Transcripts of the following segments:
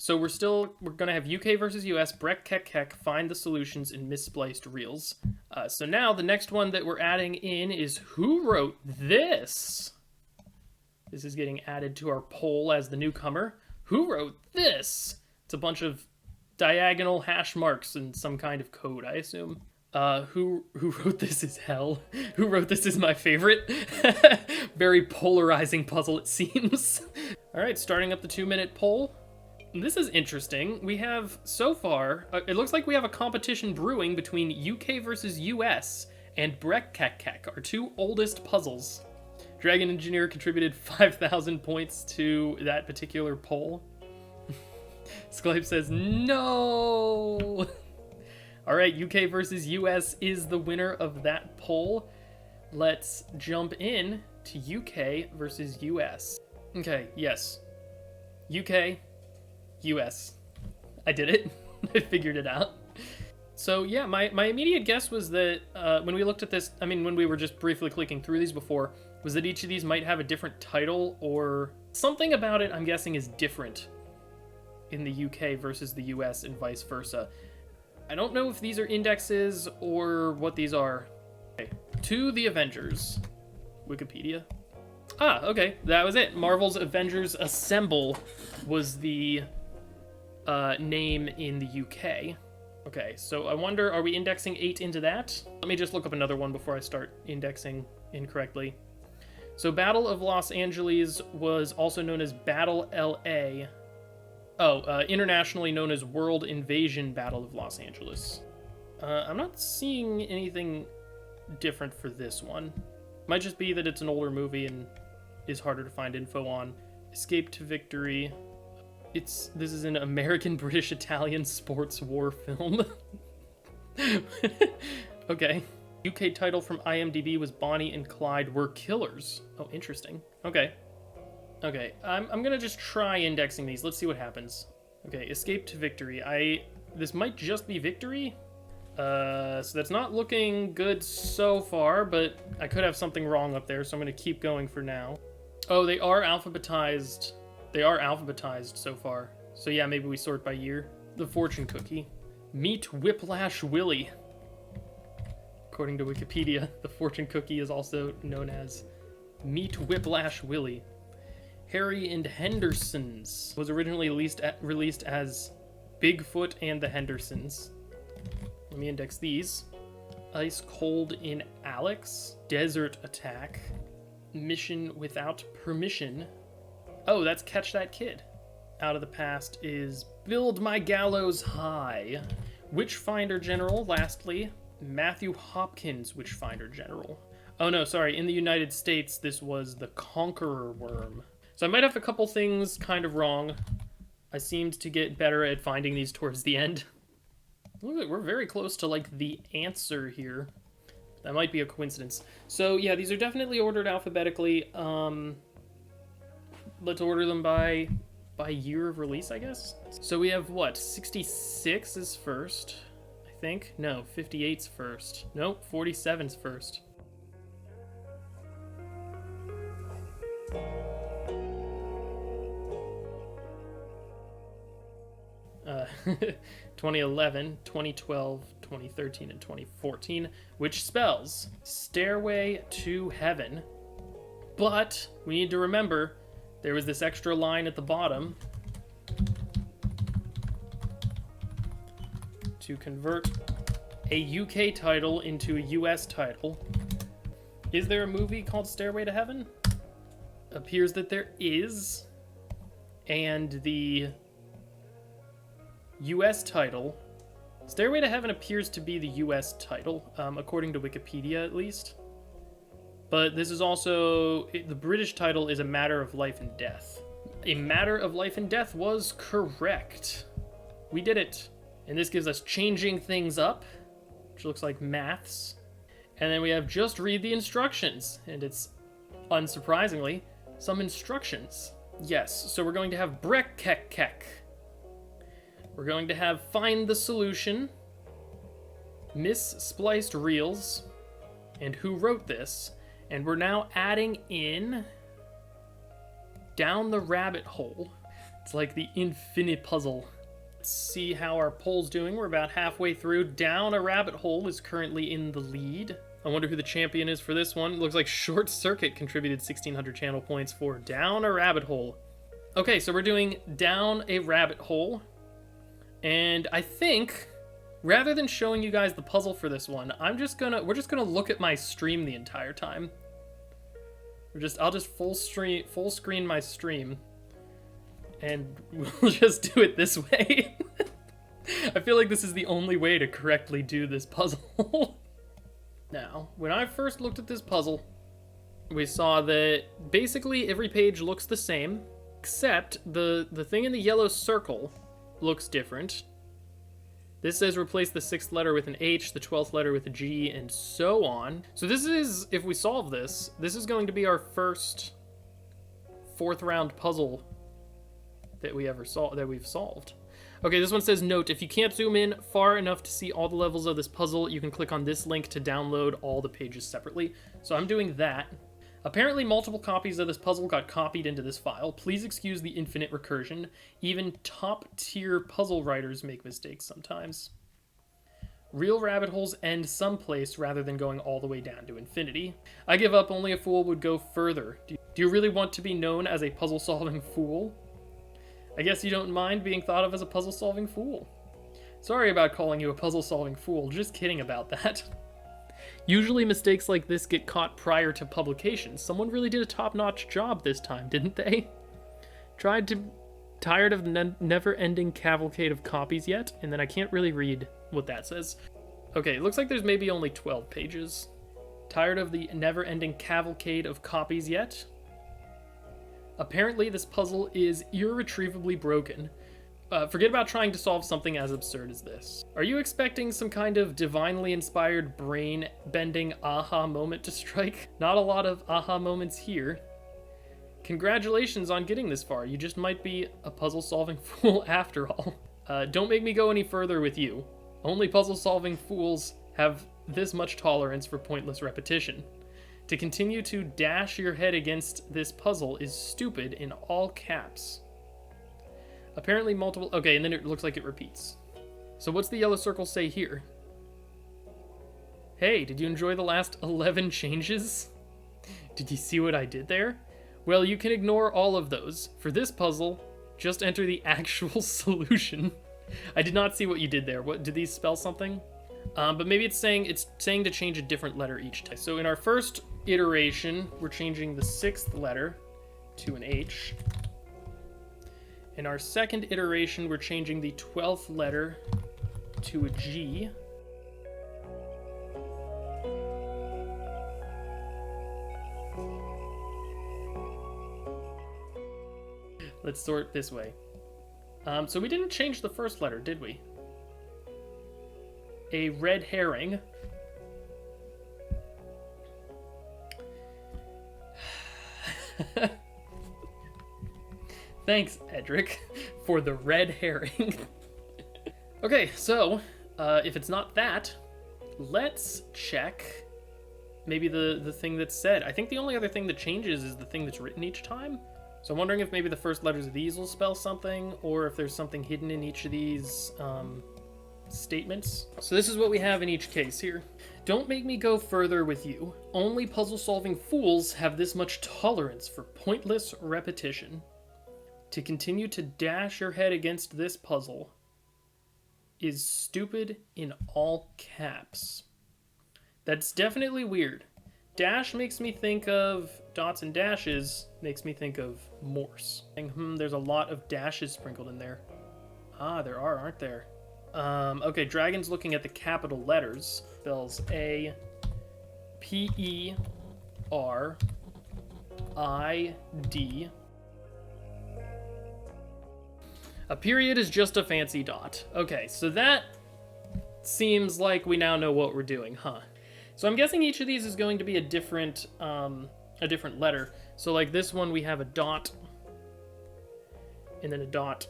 So we're gonna have UK versus US, Breck Kek Kek, find the solutions in misspliced reels. So now the next one that we're adding in is who wrote this? This is getting added to our poll as the newcomer. Who wrote this? It's a bunch of diagonal hash marks and some kind of code, I assume. Who wrote this is hell. Who wrote this is my favorite. Very polarizing puzzle, it seems. All right, starting up the 2-minute poll. This is interesting. We have, so far, it looks like we have a competition brewing between UK versus US and Breck Kek Kek, our two oldest puzzles. Dragon Engineer contributed 5,000 points to that particular poll. Sklype says, no! All right, UK versus US is the winner of that poll. Let's jump in to UK versus US. Okay, yes. UK, US. I did it. I figured it out. So yeah, my immediate guess was that when we looked at this, I mean, when we were just briefly clicking through these before, was that each of these might have a different title or something about it, I'm guessing, is different in the UK versus the US and vice versa. I don't know if these are indexes or what these are. Okay. To the Avengers. Wikipedia. Ah, okay, that was it. Marvel's Avengers Assemble was the name in the UK. Okay, so I wonder, are we indexing 8 into that? Let me just look up another one before I start indexing incorrectly. So Battle of Los Angeles was also known as Battle LA. Internationally known as World Invasion Battle of Los Angeles. I'm not seeing anything different for this one. Might just be that it's an older movie and is harder to find info on. Escape to Victory. This is an American, British, Italian sports war film. Okay. UK title from IMDb was Bonnie and Clyde Were Killers. Oh, interesting. Okay. Okay, I'm gonna just try indexing these. Let's see what happens. Okay, Escape to Victory. This might just be Victory. So that's not looking good so far, but I could have something wrong up there, so I'm gonna keep going for now. Oh, they are alphabetized. They are alphabetized so far. So yeah, maybe we sort by year. The Fortune Cookie. Meet Whiplash Willie. According to Wikipedia, the Fortune Cookie is also known as Meet Whiplash Willie. Harry and Hendersons was originally released as Bigfoot and the Hendersons. Let me index these. Ice Cold in Alex. Desert Attack. Mission Without Permission. Oh, that's Catch That Kid. Out of the Past is Build My Gallows High. Witchfinder General, lastly. Matthew Hopkins Witchfinder General. Oh no, sorry, in the United States this was The Conqueror Worm. So I might have a couple things kind of wrong. I seemed to get better at finding these towards the end. Look, we're very close to, like, the answer here. That might be a coincidence. So, yeah, these are definitely ordered alphabetically. Let's order them by year of release, I guess? So we have, what, 66 is first, I think? No, 58's first. Nope, 47's first. 2011, 2012, 2013, and 2014, which spells Stairway to Heaven. But we need to remember there was this extra line at the bottom to convert a UK title into a US title. Is there a movie called Stairway to Heaven? Appears that there is, and the US title, Stairway to Heaven, appears to be the US title, according to Wikipedia at least. But this is also, the British title is A Matter of Life and Death. A Matter of Life and Death was correct. We did it. And this gives us Changing Things Up, which looks like maths. And then we have Just Read the Instructions, and it's, unsurprisingly, some instructions. Yes, so we're going to have Breck Kek Kek. We're going to have Find the Solution, Misspliced Reels, and Who Wrote This. And we're now adding in Down the Rabbit Hole. It's like the infinite puzzle. Let's see how our poll's doing. We're about halfway through. Down a Rabbit Hole is currently in the lead. I wonder who the champion is for this one. It looks like Short Circuit contributed 1,600 channel points for Down a Rabbit Hole. Okay, so we're doing Down a Rabbit Hole. And I think, rather than showing you guys the puzzle for this one, we're just gonna look at my stream the entire time. I'll just full screen my stream. And we'll just do it this way. I feel like this is the only way to correctly do this puzzle. Now, when I first looked at this puzzle, we saw that basically every page looks the same, except the thing in the yellow circle looks different. This says replace the 6th letter with an H, the 12th letter with a G, and so on. So this is, if we solve this, this is going to be our first 4th round puzzle that we've solved. Okay, this one says, note, if you can't zoom in far enough to see all the levels of this puzzle, you can click on this link to download all the pages separately. So I'm doing that. Apparently multiple copies of this puzzle got copied into this file. Please excuse the infinite recursion. Even top-tier puzzle writers make mistakes sometimes. Real rabbit holes end someplace rather than going all the way down to infinity. I give up, only a fool would go further. Do you really want to be known as a puzzle-solving fool? I guess you don't mind being thought of as a puzzle-solving fool. Sorry about calling you a puzzle-solving fool, just kidding about that. Usually mistakes like this get caught prior to publication. Someone really did a top-notch job this time, didn't they? Tired of the never-ending cavalcade of copies yet? And then I can't really read what that says. Okay, it looks like there's maybe only 12 pages. Tired of the never-ending cavalcade of copies yet? Apparently, this puzzle is irretrievably broken. Forget about trying to solve something as absurd as this. Are you expecting some kind of divinely inspired brain-bending aha moment to strike? Not a lot of aha moments here. Congratulations on getting this far. You just might be a puzzle-solving fool after all. Don't make me go any further with you. Only puzzle-solving fools have this much tolerance for pointless repetition. To continue to dash your head against this puzzle is stupid in all caps. Apparently multiple... Okay, and then it looks like it repeats. So what's the yellow circle say here? Hey, did you enjoy the last 11 changes? Did you see what I did there? Well, you can ignore all of those. For this puzzle, just enter the actual solution. I did not see what you did there. What, did these spell something? But maybe it's saying to change a different letter each time. So in our first iteration, we're changing the 6th letter to an H. In our second iteration, we're changing the 12th letter to a G. Let's sort this way. So we didn't change the first letter, did we? A red herring. Thanks, Edric, for the red herring. Okay, so, if it's not that, let's check maybe the thing that's said. I think the only other thing that changes is the thing that's written each time. So I'm wondering if maybe the first letters of these will spell something, or if there's something hidden in each of these statements. So this is what we have in each case here. Don't make me go further with you. Only puzzle-solving fools have this much tolerance for pointless repetition. To continue to dash your head against this puzzle is stupid in all caps. That's definitely weird. Dash makes me think of dots and dashes, makes me think of Morse. There's a lot of dashes sprinkled in there. Ah, there are, aren't there? Okay, Dragon's looking at the capital letters. Spells A, P, E, R, I, D. A period is just a fancy dot. Okay, so that seems like we now know what we're doing, huh? So I'm guessing each of these is going to be a different letter. So like this one, we have a dot, and then a dot,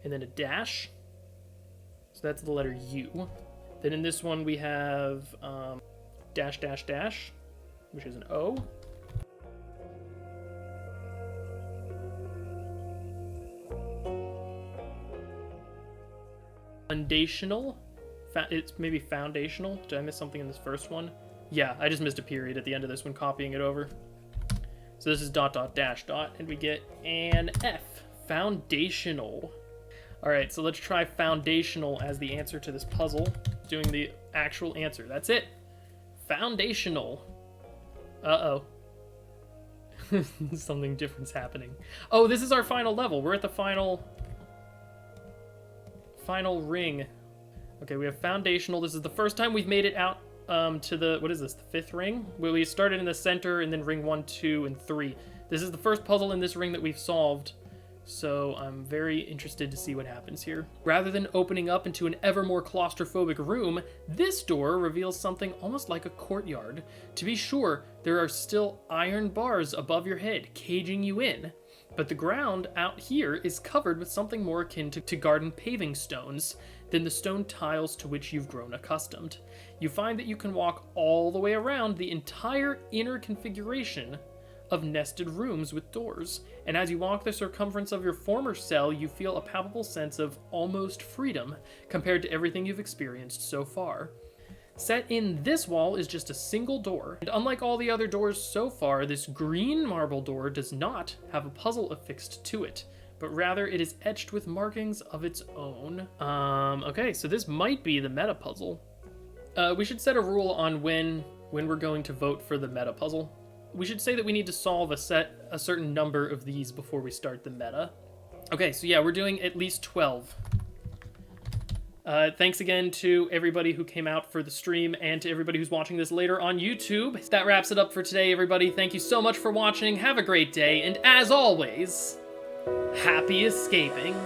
and then a dash. So that's the letter U. Then in this one, we have dash, dash, dash, which is an O. Foundational? It's maybe foundational? Did I miss something in this first one? Yeah, I just missed a period at the end of this one, copying it over. So this is dot dot dash dot, and we get an F. Foundational. Alright, so let's try foundational as the answer to this puzzle, doing the actual answer. That's it. Foundational. Uh-oh. Something different's happening. Oh, this is our final level. We're at the final ring. Okay, we have foundational. This is the first time we've made it out to the, what is this, the 5th ring? Where we started in the center and then ring 1, 2, and 3. This is the first puzzle in this ring that we've solved, so I'm very interested to see what happens here. Rather than opening up into an ever more claustrophobic room, this door reveals something almost like a courtyard. To be sure, there are still iron bars above your head, caging you in. But the ground out here is covered with something more akin to garden paving stones than the stone tiles to which you've grown accustomed. You find that you can walk all the way around the entire inner configuration of nested rooms with doors, and as you walk the circumference of your former cell, you feel a palpable sense of almost freedom compared to everything you've experienced so far. Set in this wall is just a single door, and unlike all the other doors so far, this green marble door does not have a puzzle affixed to it, but rather it is etched with markings of its own. Okay, so this might be the meta puzzle. We should set a rule on when we're going to vote for the meta puzzle. We should say that we need to solve a certain number of these before we start the meta. Okay, so yeah, we're doing at least 12. Thanks again to everybody who came out for the stream and to everybody who's watching this later on YouTube. That wraps it up for today, everybody. Thank you so much for watching. Have a great day, and as always, happy escaping.